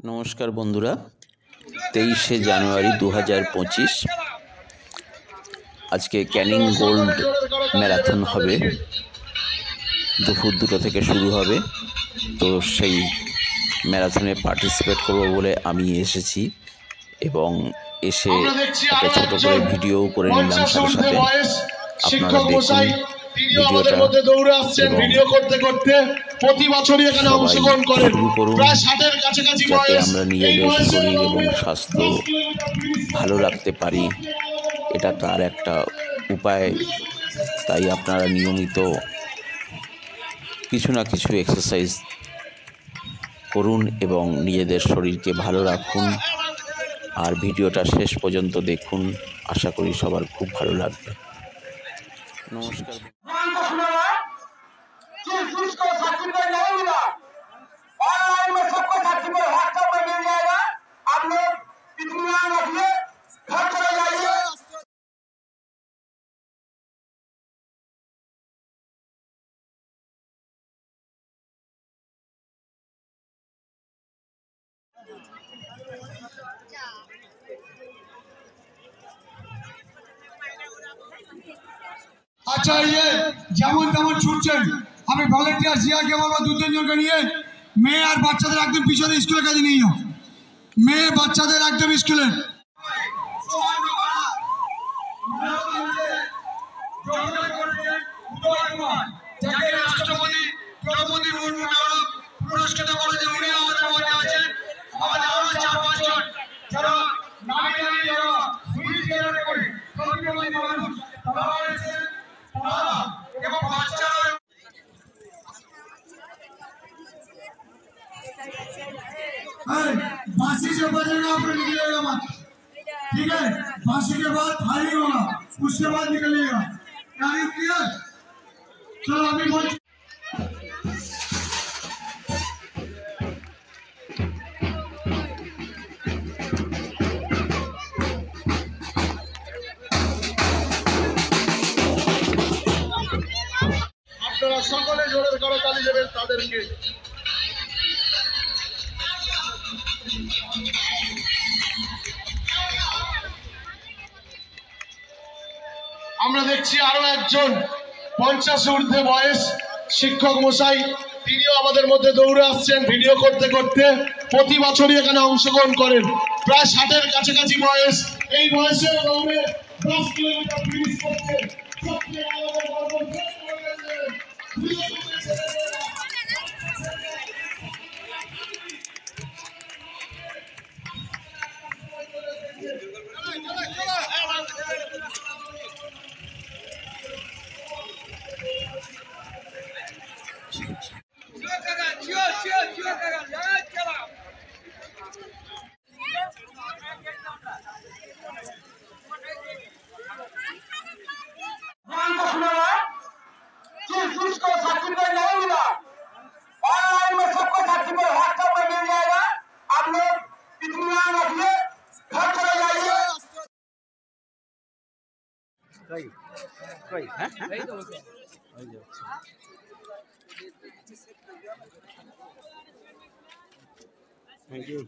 नमस्कार बंधुरा 23 জানুয়ারি 2025 आज के कैनिंग गोल्ड मैराथन হবে দুপুর 2টা থেকে শুরু হবে। তো সেই ম্যারাথনে পার্টিসিপেট করব বলে আমি এসেছি এবং এসে একটা ছোট করে ভিডিও করে নিলাম। সাথে সাথে আপনারা দেখুন ভিডিওটা ভিডিও করতে করতে প্রতি বছরই এখানে অংশগ্রহণ করেন। প্রায় 60 এর কাছাকাছি বয়স। আমরা নিজেদের শরীর এবং স্বাস্থ্য ভালো রাখতে পারি, এটা তার একটা উপায়। তাই আপনারা নিয়মিত কিছু না কিছু এক্সারসাইজ করুন এবং নিজেদের শরীরকে ভালো রাখুন। আর ভিডিওটা শেষ পর্যন্ত দেখুন, আশা করি সবার খুব ভালো লাগবে। नमस्कार। ऑनलाइन में सबको सर्टिफिकेट व्हाट्सएप में मिल जाएगा। आप लोग इत्मीनान रखिए, घर चले जाइए। আচ্ছা, ইয়ে যেমন তেমন ছুটছেন, আমি ভলেন্টিয়ার জিয়াকে বলবো 2-3 জনকে নিয়ে মেয়ে আর বাচ্চাদের একদম পিছনে স্কুলের কাছে নিয়ে যাও। মেয়ে বাচ্চাদের একদম স্কুলে রাষ্ট্রপতি দ্রৌপদী মুর্মু পুরস্কৃত করেছে। উনি আমাদের মধ্যে আছেন। আমাদের আরো 4-5 জন যারা নামী যারা হুইল চেয়ারে করে প্রতিবন্ধী মানুষ তারা রয়েছেন, এবং বাচ্চারা बांसी से बजेगा आपको निकलेगा मत, ठीक है? बांसी के बाद फायरिंग होगा, उसके बाद निकलेगा। क्लियर? चलो अभी बोल। আপনারা সকলে জোরে করতালি দেবেন তাদেরকে। আমরা দেখছি আরো একজন 50 ঊর্ধ্বে বয়স শিক্ষক মশাই, তিনিও আমাদের মধ্যে দৌড়ে আসছেন ভিডিও করতে করতে। প্রতি বছরই এখানে অংশগ্রহণ করেন। প্রায় 60 এর কাছাকাছি বয়স। এই বয়সে দৌড়ে 10 কিলোমিটার ফিনিশ করছে। সবচেয়ে আমাদের গর্ব শেষ করে গেছেন। जिसको सर्टिफिकेट नहीं मिला, ऑनलाइन में सबको सर्टिफिकेट व्हाट्सएप में मिल जाएगा। आप लोग इत्मीनान रखिए, घर चले जाइए। Thank you.